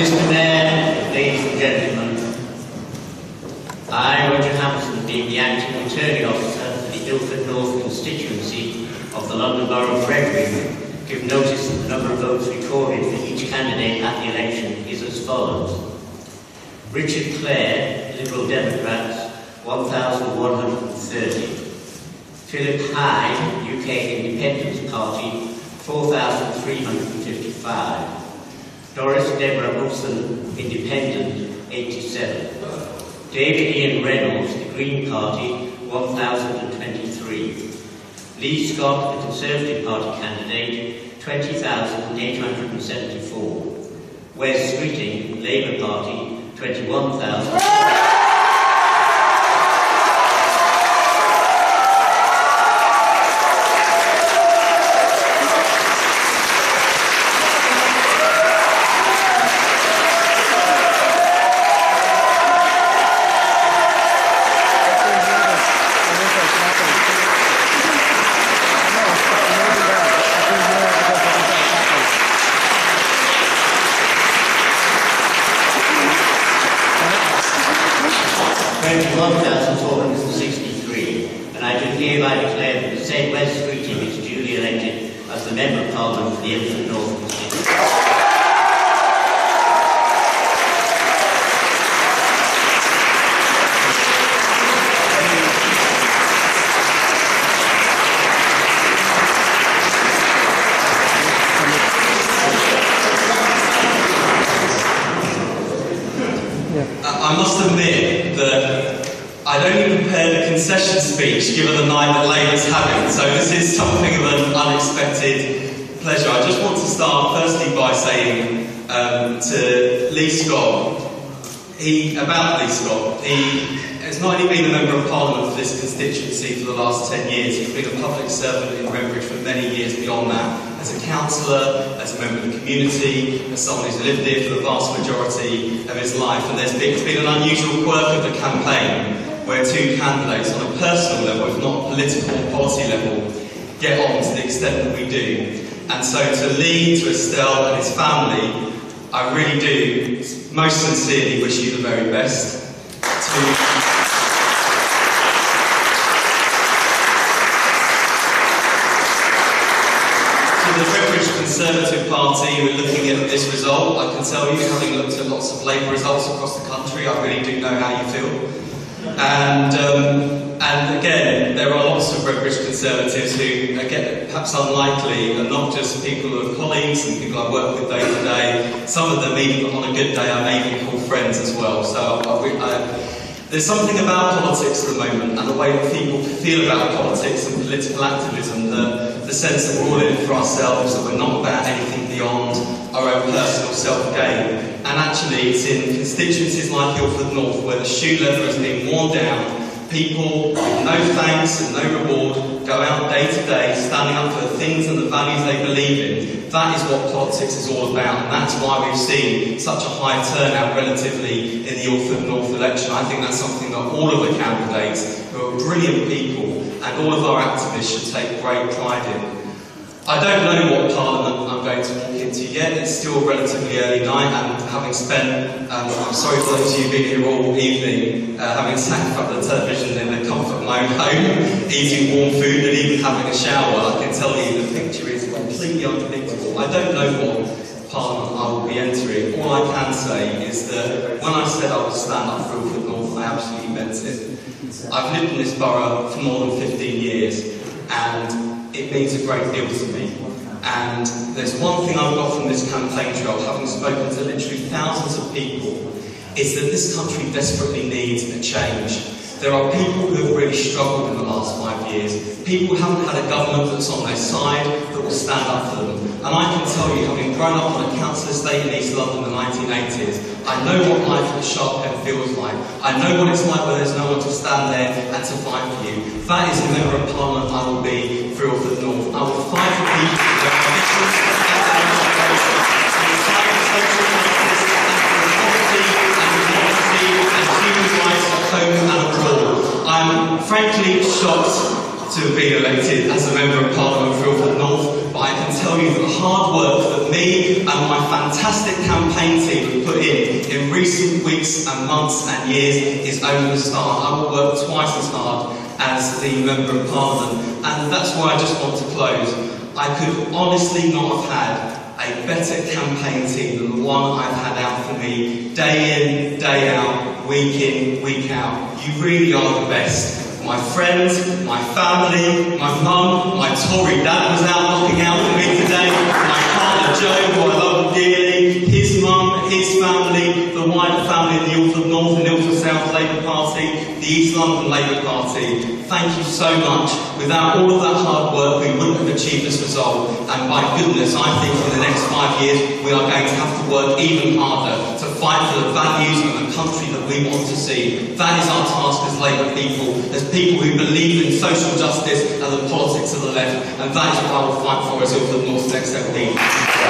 Mr. Mayor, ladies and gentlemen, I, Roger Hampson, being the acting returning officer for the Ilford North constituency of the London Borough of Frederick, give notice that the number of votes recorded for each candidate at the election is as follows. Richard Clare, Liberal Democrats, 1,130. Philip Hyde, UK Independence Party, 4,355. Doris Deborah Wilson, Independent, 87. David Ian Reynolds, the Green Party, 1,023. Lee Scott, the Conservative Party candidate, 20,874. Wes Streeting, Labour Party, 21,000. And I do hereby declare that the said Wes Streeting is duly elected as the Member of Parliament for the Ilford North constituency. I must admit that I'd only prepared a concession speech given the night that Labour's having, so this is something of an unexpected pleasure. I just want to start firstly by saying to Lee Scott, he has not only been a Member of Parliament for this constituency for the last 10 years, he's been a public servant in Redbridge for many years beyond that, as a councillor, as a member of the community, as someone who's lived here for the vast majority of his life. And it's been an unusual quirk of the campaign where two candidates on a personal level, if not political or policy level, get on to the extent that we do. And so to Lee, to Estelle and his family, I really do most sincerely wish you the very best. To the Redbridge Conservative Party who are looking at this result, I can tell you, having looked at lots of Labour results across the country, I really do know how you feel. And again, there are lots of Redbridge Conservatives who, again, perhaps unlikely, are not just people who are colleagues and people I work with day to day. Some of them, even on a good day, I may even call friends as well. So there's something about politics at the moment and the way that people feel about politics and political activism, the sense that we're all in it for ourselves, that we're not about anything beyond our own personal self-gain. And actually, it's in constituencies like Ilford North where the shoe leather has been worn down, people with no thanks and no reward go out day to day, standing up for the things and the values they believe in. That is what politics is all about, and that's why we've seen such a high turnout relatively in the Ilford North election. I think that's something that all of the candidates, who are brilliant people, and all of our activists should take great pride in. I don't know what Parliament I'm going to walk into yet. It's still a relatively early night, and having spent, I'm sorry for those of you who've been here all evening, having sat in front of the television in the comfort of my own home, eating warm food and even having a shower, I can tell you the picture is completely unpredictable. I don't know what Parliament I will be entering. All I can say is that when I said I would stand up for Ilford North, I absolutely meant it. I've lived in this borough for more than 15 years, and it means a great deal to me. And there's one thing I've got from this campaign trail, having spoken to literally thousands of people, is that this country desperately needs a change. There are people who have really struggled in the last 5 years, people who haven't had a government that's on their side, that will stand up for them. And I can tell you, having grown up on a council estate in East London in the 1980s, I know what life at Sharp End feels like. I know what it's like when there's no one to stand there and to fight for you. That is a Member of Parliament I will be for Ilford North. I will fight for people with their ambitions and their education. I will fight for social justice and for equality and democracy and human rights at home and abroad. I'm frankly shocked to have been elected as a Member of Parliament for Ilford North, but I can tell you that the hard work that me and my fantastic campaign team have put in recent weeks and months and years is only the start. I will work twice as hard as the Member of Parliament, and that's why I just want to close. I could honestly not have had a better campaign team than the one I've had out for me, day in, day out, week in, week out. You really are the best. My friends, my family, my mum, my Tory dad was out looking out for me today, my partner Joe, who I love dearly, his mum, his family, the wider family in the Ilford North and Ilford South Labour Party, the East London Labour Party. Thank you so much. Without all of that hard work, we wouldn't have achieved this result. And by goodness, I think in the next 5 years, we are going to have to work even harder to fight for the values of the country that we want to see. That is our task as Labour people, as people who believe in social justice and the politics of the left. And that is what I will fight for as Ilford North's next MP.